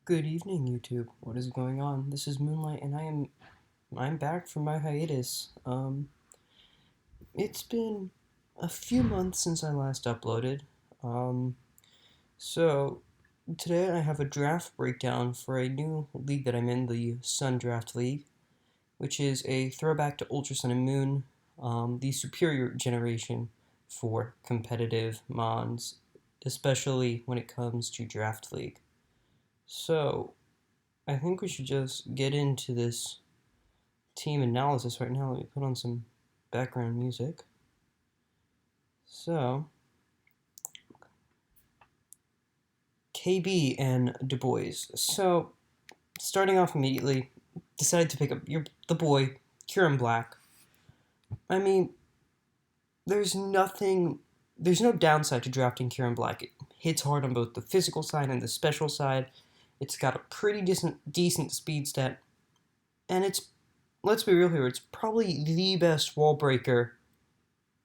Good evening, YouTube. What is going on? This is Moonlight, and I'm back from my hiatus. It's been a few months since I last uploaded. Um, so today I have a draft breakdown for a new league that I'm in, the Sun Draft League, which is a throwback to Ultra Sun and Moon, the superior generation for competitive mons, especially when it comes to Draft League. So I think we should just get into this team analysis right now. Let me put on some background music. So, KB and Du Bois. So, starting off immediately, decided to pick up the boy, Kieran Black. I mean, there's no downside to drafting Kieran Black. It hits hard on both the physical side and the special side. It's got a pretty decent speed stat, and let's be real here, it's probably the best wall breaker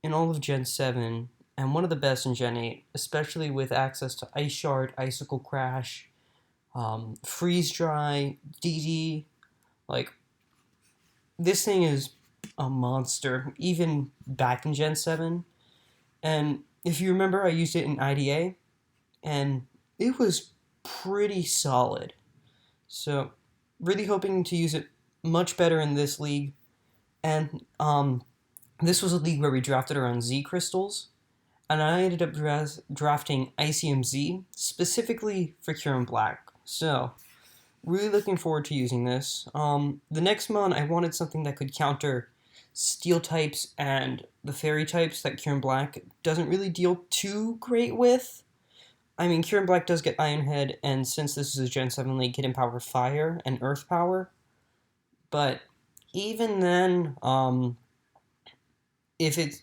in all of Gen 7, and one of the best in Gen 8, especially with access to Ice Shard, Icicle Crash, Freeze Dry, DD. Like, this thing is a monster, even back in Gen 7. And if you remember, I used it in IDA, and it was pretty solid. So, really hoping to use it much better in this league. And this was a league where we drafted around Z crystals, and I ended up drafting ICM Z specifically for Kieran Black. So, really looking forward to using this. The next mon, I wanted something that could counter steel types and the fairy types that Kieran Black doesn't really deal too great with. I mean, Kieran Black does get Iron Head, and since this is a Gen 7 league, can empower Fire and Earth Power. But even then, if it's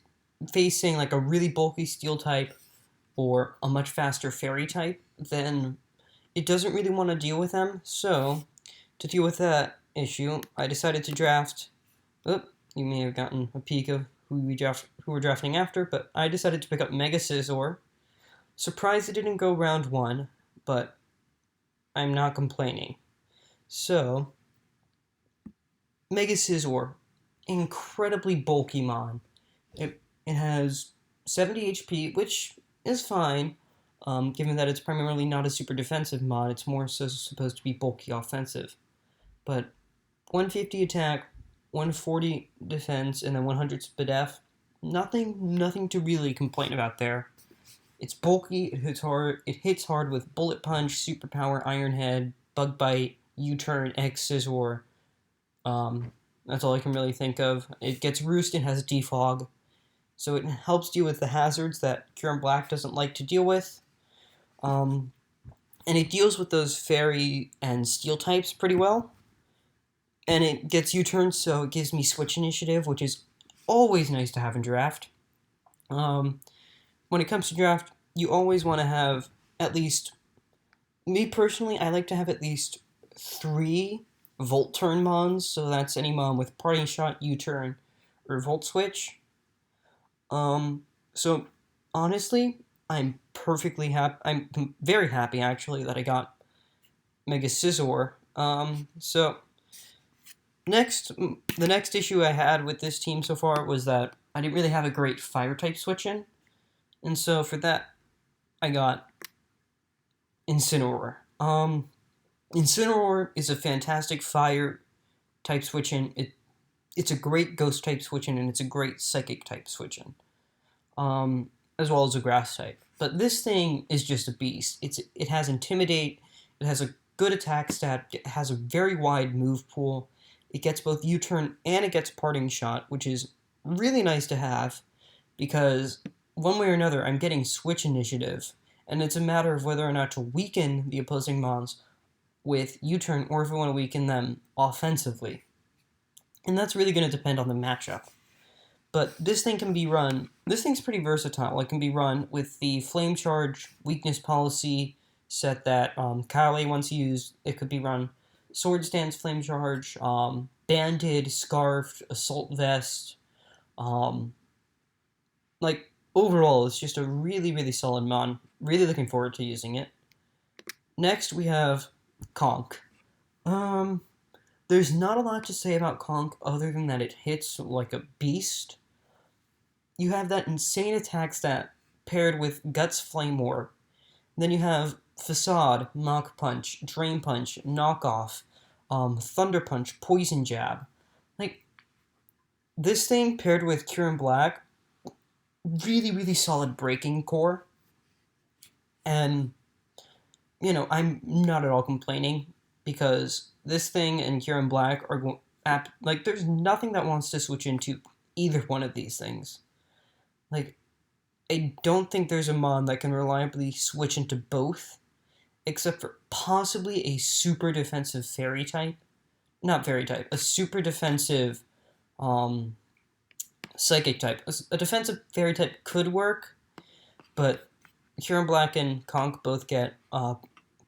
facing like a really bulky steel type or a much faster fairy type, then it doesn't really want to deal with them. So, to deal with that issue, I decided to draft. Oh, you may have gotten a peek of who we're drafting after, but I decided to pick up Mega Scizor. Surprised it didn't go round 1, but I'm not complaining. So, Mega Scizor, incredibly bulky mon. It has 70 HP, which is fine, given that it's primarily not a super defensive mod. It's more so supposed to be bulky offensive. But 150 attack, 140 defense, and then 100 SPDF. Nothing to really complain about there. It's bulky, it hits hard with Bullet Punch, Superpower, Iron Head, Bug Bite, U-Turn, X Scizor. That's all I can really think of. It gets Roost and has Defog, so it helps deal with the hazards that Kieran Black doesn't like to deal with. And it deals with those fairy and steel types pretty well. And it gets U-turns, so it gives me switch initiative, which is always nice to have in draft. When it comes to draft, you always want to have at least, me personally, I like to have at least 3 Volt Turn mons, so that's any mon with Parting Shot, U-turn, or Volt Switch. So honestly, I'm perfectly happy. I'm very happy actually that I got Mega Scizor. So the next issue I had with this team so far was that I didn't really have a great fire type switch in, and so for that, I got Incineroar. Incineroar is a fantastic fire type switch in. It's a great ghost type switch in, and it's a great psychic type switch in. As well as a grass type. But this thing is just a beast. It has Intimidate, it has a good attack stat, it has a very wide move pool, it gets both U-turn and it gets Parting Shot, which is really nice to have, because one way or another I'm getting switch initiative, and it's a matter of whether or not to weaken the opposing mons with U-turn or if I want to weaken them offensively. And that's really going to depend on the matchup. But this thing's pretty versatile. It can be run with the Flame Charge weakness policy set that Kyle once used. It could be run Sword Stance Flame Charge, Banded, Scarfed, Assault Vest. Overall, it's just a really, really solid mon. Really looking forward to using it. Next, we have Conch. Um, there's not a lot to say about Conch other than that it hits like a beast. You have that insane attack stat paired with Guts Flame Orb. Then you have Facade, Mach Punch, Drain Punch, Knockoff, Thunder Punch, Poison Jab. Like, this thing paired with Cure Black, really, really solid breaking core. And, I'm not at all complaining because this thing and Cure Black are going. Like, there's nothing that wants to switch into either one of these things. Like, I don't think there's a mon that can reliably switch into both, except for possibly a super defensive fairy type. Not fairy type, a super defensive psychic type. A defensive fairy type could work, but Huron Black and Conch both get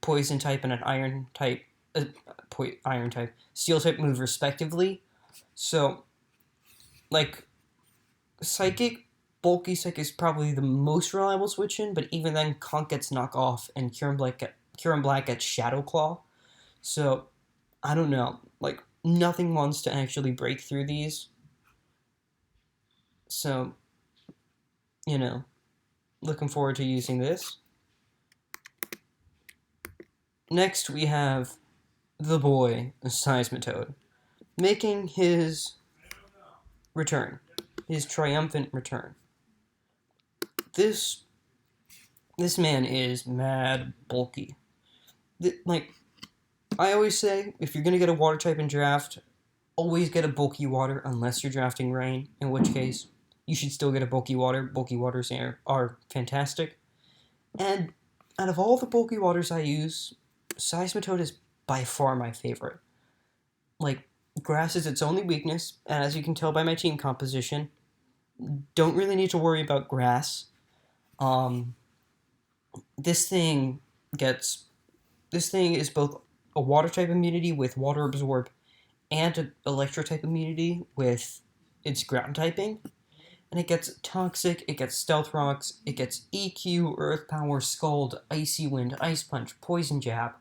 poison type and an iron type, steel type move respectively. So, like, bulky psychic is probably the most reliable switch in, but even then, Conch gets knocked off and Huron Black gets Shadow Claw. So, I don't know. Like, nothing wants to actually break through these. So, looking forward to using this. Next, we have the boy, Seismitoad, making his return. His triumphant return. This man is mad bulky. I always say, if you're going to get a water type in draft, always get a bulky water unless you're drafting rain, in which case you should still get a bulky water. Bulky waters are fantastic. And out of all the bulky waters I use, Seismitoad is by far my favorite. Like, grass is its only weakness, and as you can tell by my team composition, don't really need to worry about grass. This thing is both a water type immunity with water absorb and an electro type immunity with its ground typing. And it gets Toxic, it gets Stealth Rocks, it gets EQ, Earth Power, Scald, Icy Wind, Ice Punch, Poison Jab.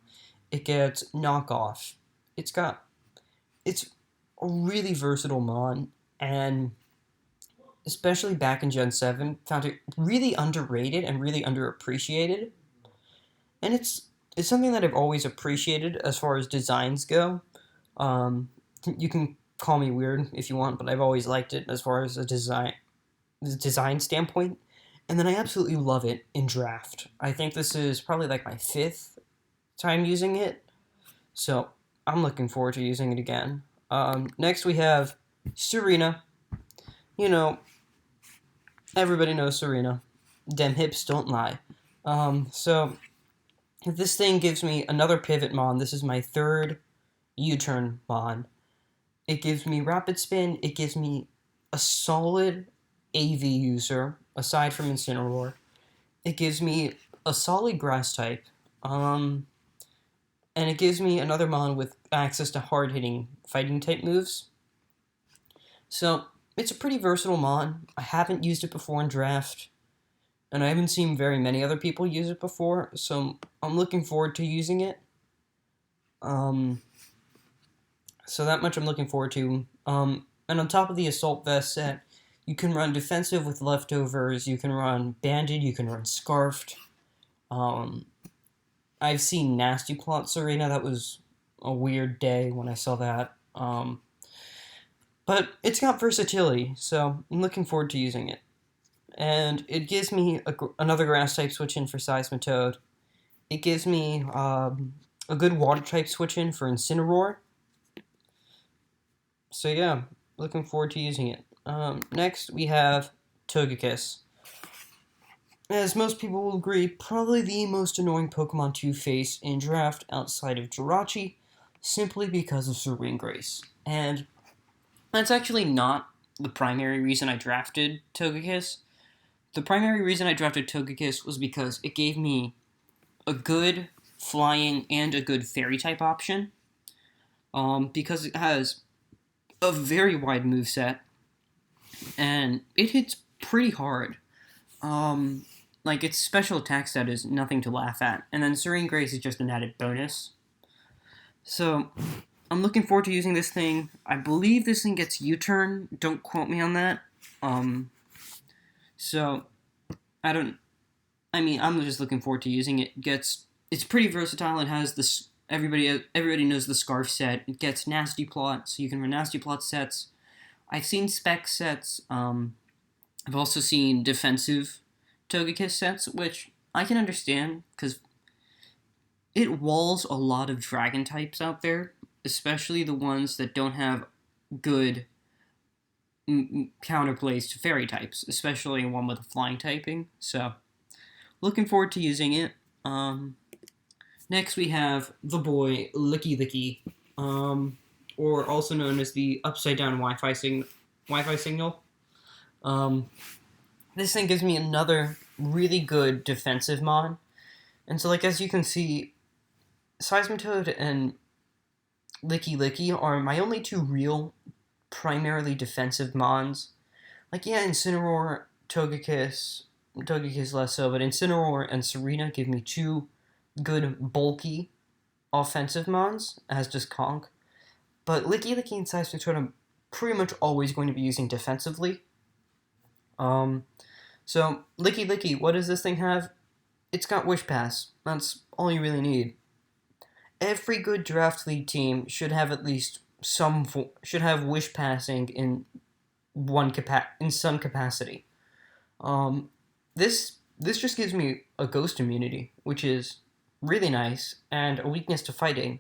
It gets Knockoff. It's a really versatile mon, and especially back in Gen 7, found it really underrated and really underappreciated. And it's something that I've always appreciated as far as designs go. You can call me weird if you want, but I've always liked it as far as the design standpoint. And then I absolutely love it in draft. I think this is probably like my 5th time using it. So I'm looking forward to using it again. Next we have Serena. Everybody knows Serena. Dem hips don't lie. So this thing gives me another pivot mon. This is my 3rd U-turn mon. It gives me rapid spin. It gives me a solid AV user, aside from Incineroar. It gives me a solid grass type. And it gives me another mon with access to hard-hitting fighting type moves. So, it's a pretty versatile mon. I haven't used it before in draft, and I haven't seen very many other people use it before, so I'm looking forward to using it. So that much I'm looking forward to. And on top of the Assault Vest set, you can run Defensive with Leftovers, you can run Banded, you can run Scarfed. I've seen Nasty Plot Serena. That was a weird day when I saw that. But it's got versatility, so I'm looking forward to using it. And it gives me another grass type switch in for Seismitoad. It gives me a good water type switch in for Incineroar. So yeah, looking forward to using it. Next we have Togekiss. As most people will agree, probably the most annoying Pokemon to face in draft outside of Jirachi, simply because of Serene Grace. And that's actually not the primary reason I drafted Togekiss. The primary reason I drafted Togekiss was because it gave me a good flying and a good fairy type option. Because it has a very wide moveset, and it hits pretty hard. Its special attack stat is nothing to laugh at, and then Serene Grace is just an added bonus. So, I'm looking forward to using this thing. I believe this thing gets U-turn. Don't quote me on that. Um, so I don't. I mean, I'm just looking forward to using it. It's pretty versatile. It has this. Everybody knows the scarf set. It gets nasty plot, so you can run nasty plot sets. I've seen spec sets. I've also seen defensive Togekiss sets, which I can understand because it walls a lot of dragon types out there, especially the ones that don't have good counterplays to fairy types, especially one with a flying typing. So, looking forward to using it. Um, Next, we have the boy Licky, or also known as the upside down Wi-Fi signal. Um, this thing gives me another really good defensive mod, and so like as you can see, Seismitoad and Licky are my only two real, primarily defensive mons. Like yeah, Togekiss less so, but Incineroar and Serena give me two good bulky offensive mons as does Conch. But Licky and Seismitoad I'm pretty much always going to be using defensively. Um, so Licky, what does this thing have? It's got Wish Pass. That's all you really need. Every good draft league team should have at least should have Wish Passing in some capacity. Um, this just gives me a Ghost immunity, which is really nice, and a weakness to fighting,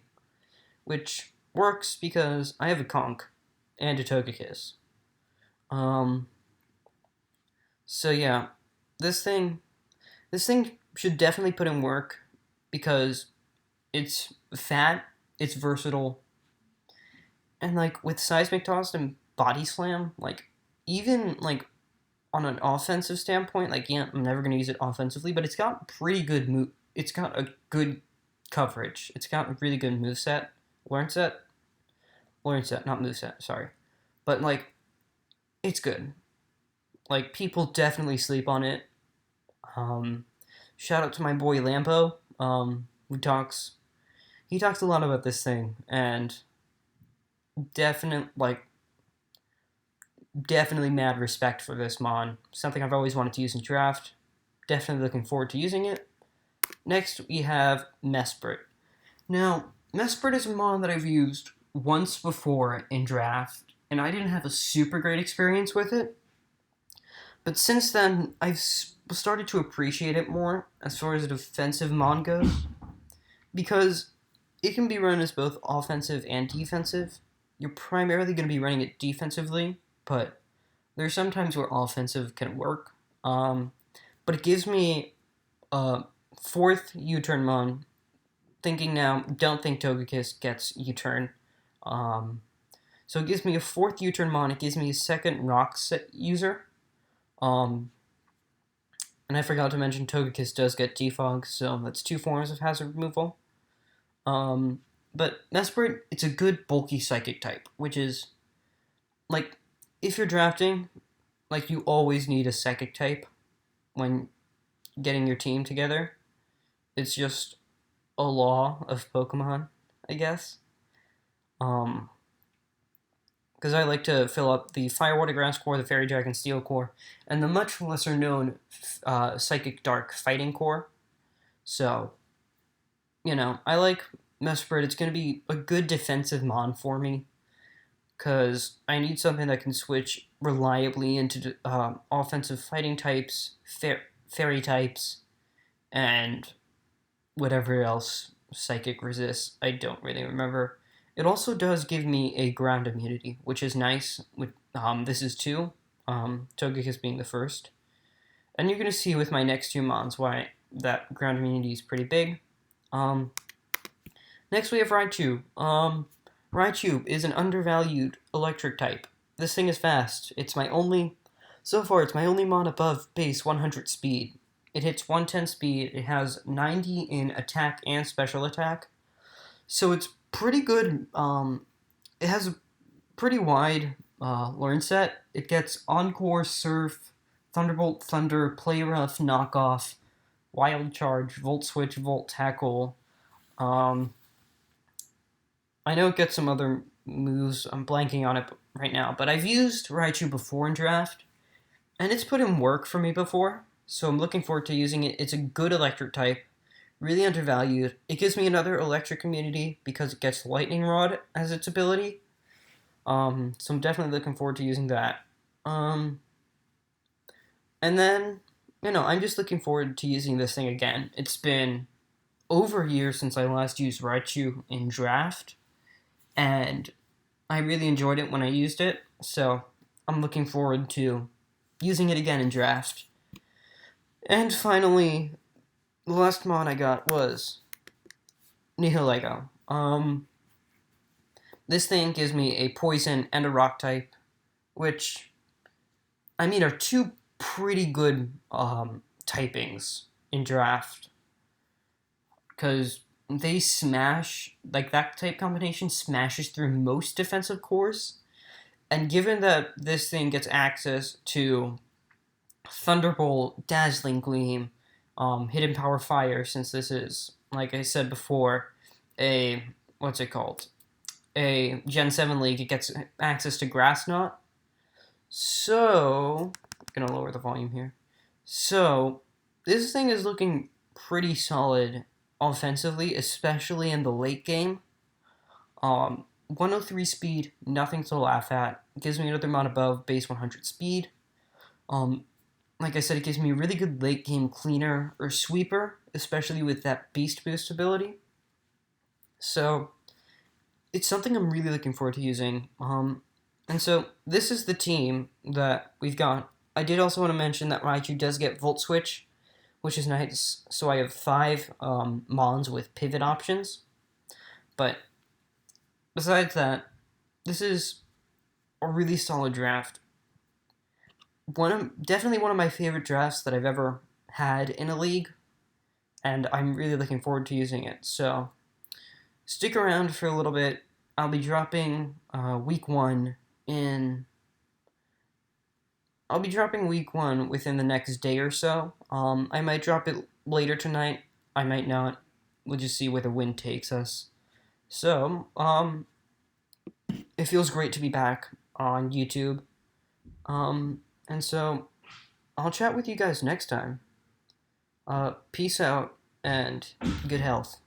which works because I have a Conch and a Togekiss. Um, so yeah, this thing this thing should definitely put in work because it's fat, it's versatile, and like with Seismic Toss and Body Slam, like even like on an offensive standpoint, like yeah, I'm never gonna use it offensively, but it's got pretty good move. It's got a good coverage. It's got a really good moveset. Learn set, not moveset. Sorry, but like it's good. Like people definitely sleep on it. Um, Shout out to my boy Lampo. Who talks. He talks a lot about this thing, and definite like definitely mad respect for this mod. Something I've always wanted to use in draft. Definitely looking forward to using it. Next, we have Ness Pert. Now, Ness Pert is a mod that I've used once before in draft, and I didn't have a super great experience with it. But since then, I've started to appreciate it more as far as a defensive mod goes, because it can be run as both offensive and defensive. You're primarily going to be running it defensively, but there's some times where offensive can work. But it gives me a fourth U-turn mon. Thinking now, don't think Togekiss gets U-turn. So it gives me a fourth U-turn mon. It gives me a second rock set user. And I forgot to mention Togekiss does get defog, so that's two forms of hazard removal. But Ness Pert, it's a good bulky psychic type, which is like if you're drafting, like you always need a psychic type when getting your team together. It's just a law of Pokemon, I guess. Because I like to fill up the Fire Water Grass core, the Fairy Dragon Steel core, and the much lesser known Psychic Dark Fighting core. So, I like Ness Pert. It's going to be a good defensive mon for me because I need something that can switch reliably into offensive fighting types, fairy types, and whatever else psychic resists. I don't really remember. It also does give me a ground immunity, which is nice. This is two, Togekiss being the first. And you're going to see with my next two mons why that ground immunity is pretty big. Next we have Raichu. Raichu is an undervalued electric type. This thing is fast. So far, it's my only mon above base 100 speed. It hits 110 speed. It has 90 in attack and special attack. So it's pretty good. It has a pretty wide learn set. It gets Encore, Surf, Thunderbolt, Thunder, Play Rough, Knockoff, Wild Charge, Volt Switch, Volt Tackle. Um, I know it gets some other moves. I'm blanking on it right now, but I've used Raichu before in draft, and it's put in work for me before. So I'm looking forward to using it. It's a good electric type, really undervalued. It gives me another electric immunity because it gets Lightning Rod as its ability. So I'm definitely looking forward to using that. Um, and then, I'm just looking forward to using this thing again. It's been over a year since I last used Raichu in draft, and I really enjoyed it when I used it, so I'm looking forward to using it again in draft. And finally, the last mod I got was Nihilego. This thing gives me a poison and a rock type, which are two pretty good typings in draft because they smash, like that type combination smashes through most defensive cores. And given that this thing gets access to Thunderbolt, Dazzling Gleam, Hidden Power Fire, since this is, like I said before, a, what's it called? A Gen 7 League, it gets access to Grass Knot. So, I'm gonna lower the volume here. So, this thing is looking pretty solid offensively, especially in the late game. 103 speed, nothing to laugh at. It gives me another mod above base 100 speed. Like I said, it gives me a really good late game cleaner or sweeper, especially with that beast boost ability. So it's something I'm really looking forward to using. And so this is the team that we've got. I did also want to mention that Raichu does get Volt Switch, which is nice. So I have 5 Mons with pivot options. But besides that, this is a really solid draft. Definitely one of my favorite drafts that I've ever had in a league, and I'm really looking forward to using it. So stick around for a little bit. I'll be dropping week one within the next day or so. I might drop it later tonight. I might not. We'll just see where the wind takes us. So, it feels great to be back on YouTube. And so I'll chat with you guys next time. Peace out and good health.